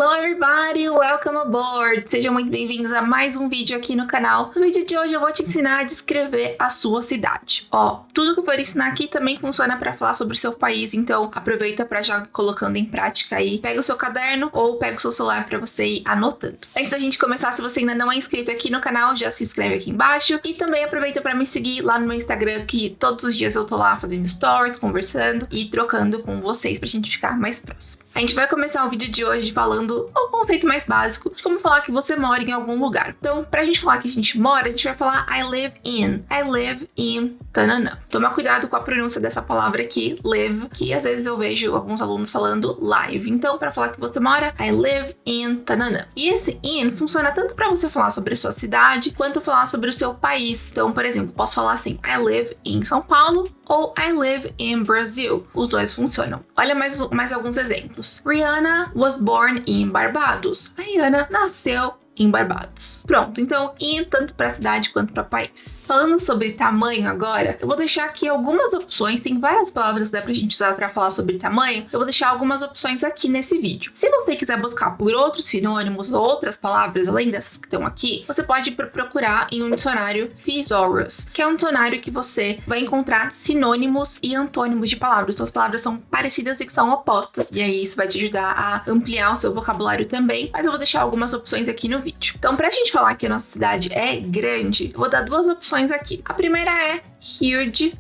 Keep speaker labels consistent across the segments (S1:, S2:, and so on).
S1: Hello everybody, welcome aboard! Sejam muito bem-vindos a mais um vídeo aqui no canal. No vídeo de hoje eu vou te ensinar a descrever a sua cidade. Tudo que eu vou ensinar aqui também funciona para falar sobre o seu país, então aproveita para já colocando em prática aí. Pega o seu caderno ou pega o seu celular para você ir anotando. Antes da gente começar, se você ainda não é inscrito aqui no canal, já se inscreve aqui embaixo. E também aproveita para me seguir lá no meu Instagram, que todos os dias eu tô lá fazendo stories, conversando e trocando com vocês pra gente ficar mais próximo. A gente vai começar o vídeo de hoje falando o conceito mais básico de como falar que você mora em algum lugar. Então, pra gente falar que a gente mora, a gente vai falar I live in. I live in tananã. Toma cuidado com a pronúncia dessa palavra aqui, live, que às vezes eu vejo alguns alunos falando live. Então, pra falar que você mora, I live in tananã. E esse in funciona tanto pra você falar sobre a sua cidade, quanto falar sobre o seu país. Então, por exemplo, posso falar assim, I live in São Paulo ou I live in Brazil. Os dois funcionam. Olha mais alguns exemplos. Rihanna was born in Barbados. A Rihanna nasceu em Barbados. Pronto, então in tanto para a cidade quanto para o país. Falando sobre tamanho agora, eu vou deixar aqui algumas opções, tem várias palavras que dá pra gente usar para falar sobre tamanho, eu vou deixar algumas opções aqui nesse vídeo. Se você quiser buscar por outros sinônimos ou outras palavras, além dessas que estão aqui, você pode procurar em um dicionário Thesaurus, que é um dicionário que você vai encontrar sinônimos e antônimos de palavras. Suas palavras são parecidas e que são opostas, e aí isso vai te ajudar a ampliar o seu vocabulário também, mas eu vou deixar algumas opções aqui no vídeo. Então, pra gente falar que a nossa cidade é grande, eu vou dar duas opções aqui. A primeira é huge,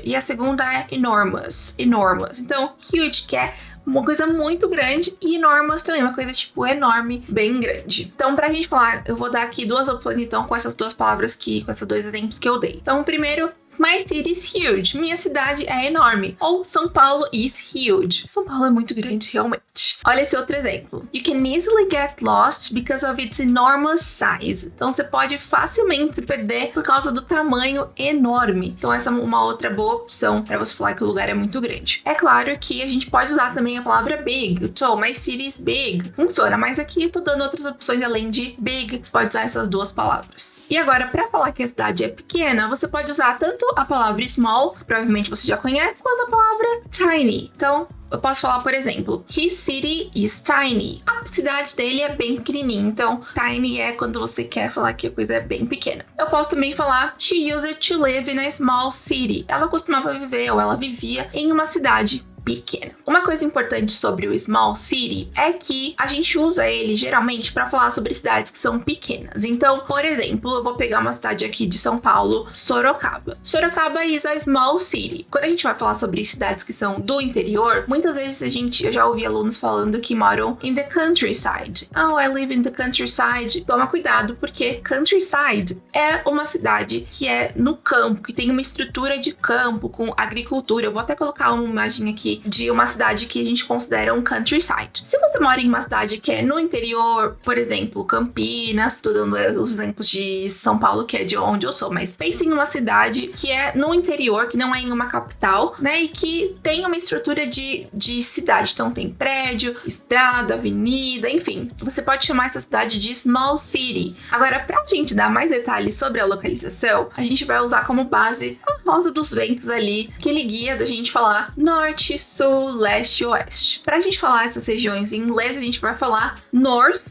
S1: e a segunda é enormous. Então, huge, que é uma coisa muito grande, e enormous também, uma coisa tipo enorme, bem grande. Então, pra gente falar, eu vou dar aqui duas opções, então, com essas duas palavras que, com esses dois exemplos que eu dei. Então, o primeiro, my city is huge. Minha cidade é enorme. Ou São Paulo is huge. São Paulo é muito grande, realmente. Olha esse outro exemplo. You can easily get lost because of its enormous size. Então, você pode facilmente se perder por causa do tamanho enorme. Então, essa é uma outra boa opção para você falar que o lugar é muito grande. É claro que a gente pode usar também a palavra big. So, my city is big. Funciona, mas aqui eu tô dando outras opções além de big. Você pode usar essas duas palavras. E agora, para falar que a cidade é pequena, você pode usar tanto a palavra small, que provavelmente você já conhece, quanto a palavra tiny. Então, eu posso falar, por exemplo, his city is tiny. A cidade dele é bem pequenininha. Então, tiny é quando você quer falar que a coisa é bem pequena. Eu posso também falar, she used to live in a small city. Ela costumava viver, ou ela vivia, em uma cidade pequena. Uma coisa importante sobre o small city é que a gente usa ele geralmente para falar sobre cidades que são pequenas. Então, por exemplo, eu vou pegar uma cidade aqui de São Paulo, Sorocaba. Sorocaba is a small city. Quando a gente vai falar sobre cidades que são do interior, muitas vezes eu já ouvi alunos falando que moram in the countryside. Oh, I live in the countryside. Toma cuidado, porque countryside é uma cidade que é no campo, que tem uma estrutura de campo com agricultura. Eu vou até colocar uma imagem aqui de uma cidade que a gente considera um countryside. Se você mora em uma cidade que é no interior, por exemplo, Campinas, tô dando os exemplos de São Paulo, que é de onde eu sou, mas pense em uma cidade que é no interior, que não é em uma capital, né, e que tem uma estrutura de cidade. Então tem prédio, estrada, avenida, enfim. Você pode chamar essa cidade de small city. Agora, pra gente dar mais detalhes sobre a localização, a gente vai usar como base a rosa dos ventos ali, que ele guia da gente falar norte, sul, leste e oeste. Para a gente falar essas regiões em inglês, a gente vai falar north,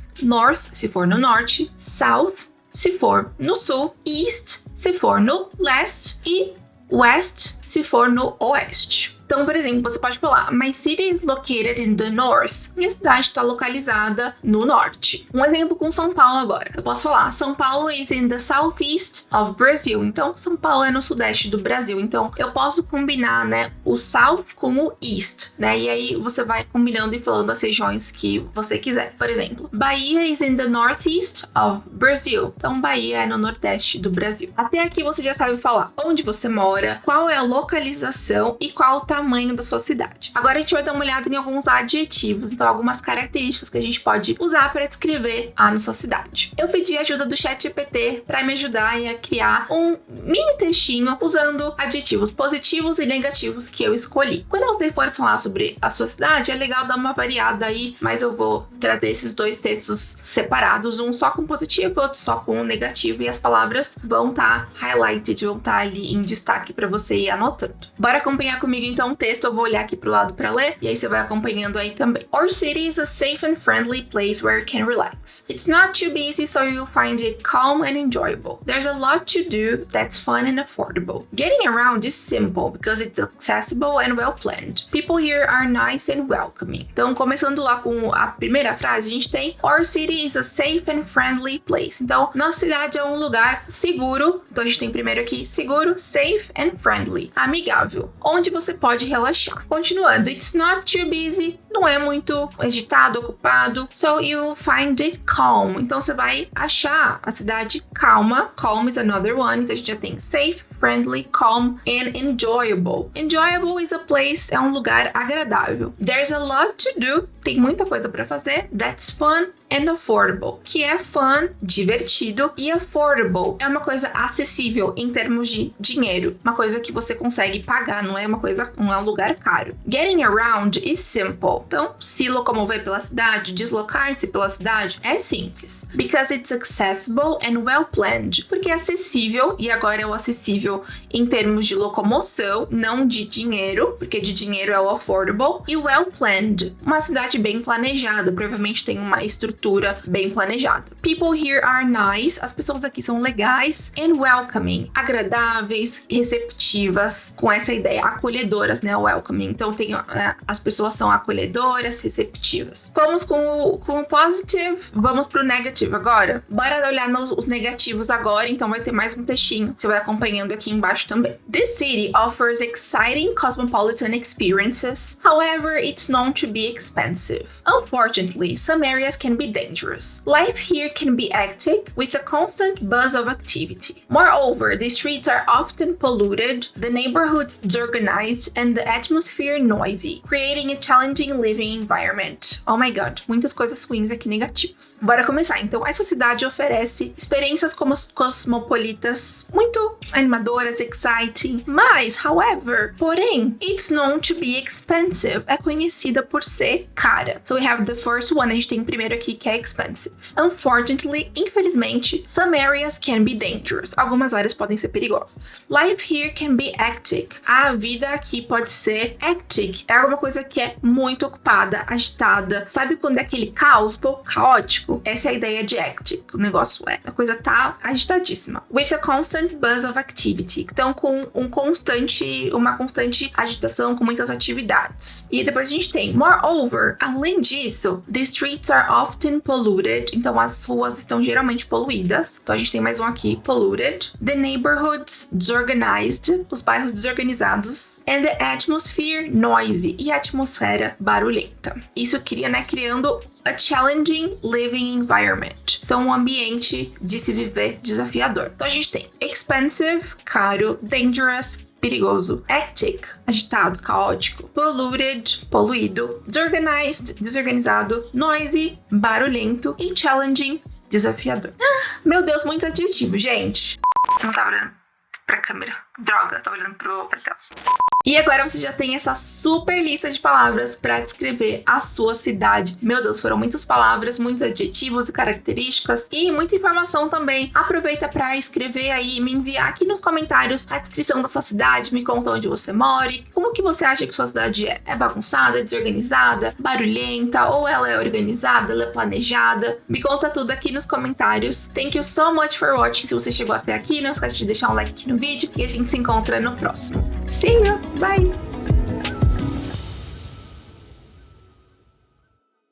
S1: se for no norte, south, se for no sul, east, se for no leste e west, se for no oeste. Então, por exemplo, você pode falar, my city is located in the north. Minha cidade está localizada no norte. Um exemplo com São Paulo agora. Eu posso falar, São Paulo is in the southeast of Brazil. Então, São Paulo é no sudeste do Brasil. Então, eu posso combinar, né, o south com o east, né? E aí você vai combinando e falando as regiões que você quiser. Por exemplo, Bahia is in the northeast of Brazil. Então, Bahia é no nordeste do Brasil. Até aqui você já sabe falar onde você mora, qual é a localização e qual o tamanho da sua cidade. Agora a gente vai dar uma olhada em alguns adjetivos, então algumas características que a gente pode usar para descrever a nossa cidade. Eu pedi a ajuda do ChatGPT para me ajudar a criar um mini textinho usando adjetivos positivos e negativos que eu escolhi. Quando você for falar sobre a sua cidade, é legal dar uma variada aí, mas eu vou trazer esses dois textos separados, um só com positivo, outro só com negativo, e as palavras vão estar highlighted, vão estar ali em destaque para você ir anotando. Bora acompanhar comigo então um texto, eu vou olhar aqui pro lado para ler, e aí você vai acompanhando aí também. Our city is a safe and friendly place where you can relax. It's not too busy, so you'll find it calm and enjoyable. There's a lot to do that's fun and affordable. Getting around is simple because it's accessible and well planned. People here are nice and welcoming. Então, começando lá com a primeira frase, a gente tem Our city is a safe and friendly place. Então, nossa cidade é um lugar seguro. Então, a gente tem primeiro aqui seguro, safe and friendly, amigável, onde você pode relaxar. Continuando, it's not too busy, não é muito agitado, ocupado. So you'll find it calm. Então você vai achar a cidade calma. Calm is another one. Então a gente já tem safe, friendly, calm and enjoyable. Enjoyable is a place, é um lugar agradável. There's a lot to do, tem muita coisa para fazer. That's fun and affordable, que é fun, divertido, e affordable é uma coisa acessível em termos de dinheiro, uma coisa que você consegue pagar, não é uma coisa, um lugar caro. Getting around is simple. Então, se locomover pela cidade, deslocar-se pela cidade é simples. Because it's accessible and well planned, porque é acessível, e agora é o acessível em termos de locomoção, não de dinheiro, porque de dinheiro é o affordable, e well planned, uma cidade bem planejada, provavelmente tem uma estrutura bem planejada. People here are nice, as pessoas aqui são legais, and welcoming, agradáveis, receptivas, com essa ideia, acolhedoras, né, welcoming. Então as pessoas são acolhedoras, receptivas. Vamos com o positive, vamos pro negative agora. Bora olhar os negativos agora, então vai ter mais um textinho, você vai acompanhando aqui embaixo também. This city offers exciting cosmopolitan experiences, however, it's known to be expensive. Unfortunately, some areas can be dangerous. Life here can be hectic, with a constant buzz of activity. Moreover, the streets are often polluted, the neighborhoods disorganized, and the atmosphere noisy, creating a challenging living environment. Oh my god, muitas coisas ruins aqui negativas. Bora começar. Então, essa cidade oferece experiências cosmopolitas muito animadoras, exciting, mas, however, porém, it's known to be expensive. É conhecida por ser cara. So we have the first one, a gente tem o primeiro aqui que é expensive. Unfortunately, infelizmente, some areas can be dangerous. Algumas áreas podem ser perigosas. Life here can be hectic. A vida aqui pode ser hectic. É alguma coisa que é muito ocupada, agitada. Sabe quando é aquele caos, pouco caótico? Essa é a ideia de hectic. O negócio é, a coisa tá agitadíssima. With a constant buzz of activity. Então, com uma constante agitação, com muitas atividades. E depois a gente tem, moreover, além disso, the streets are often polluted. Então, as ruas estão geralmente poluídas. Então, a gente tem mais um aqui, polluted. The neighborhoods disorganized. Os bairros desorganizados. And the atmosphere noisy. E a atmosfera barulhenta. Isso cria, né, criando a challenging living environment. Então, um ambiente de se viver desafiador. Então, a gente tem expensive, caro, dangerous, perigoso, hectic, agitado, caótico, polluted, poluído, disorganized, desorganizado, noisy, barulhento e challenging, desafiador. Meu Deus, muitos adjetivos, gente. Eu não tava olhando pra câmera. Droga, tava olhando pra tela. E agora você já tem essa super lista de palavras para descrever a sua cidade. Meu Deus, foram muitas palavras, muitos adjetivos e características e muita informação também. Aproveita para escrever aí, me enviar aqui nos comentários a descrição da sua cidade, me conta onde você mora, como que você acha que sua cidade é. É bagunçada, desorganizada, barulhenta, ou ela é organizada, ela é planejada? Me conta tudo aqui nos comentários. Thank you so much for watching. Se você chegou até aqui, não esquece de deixar um like aqui no vídeo e a gente se encontra no próximo. See you! Bye!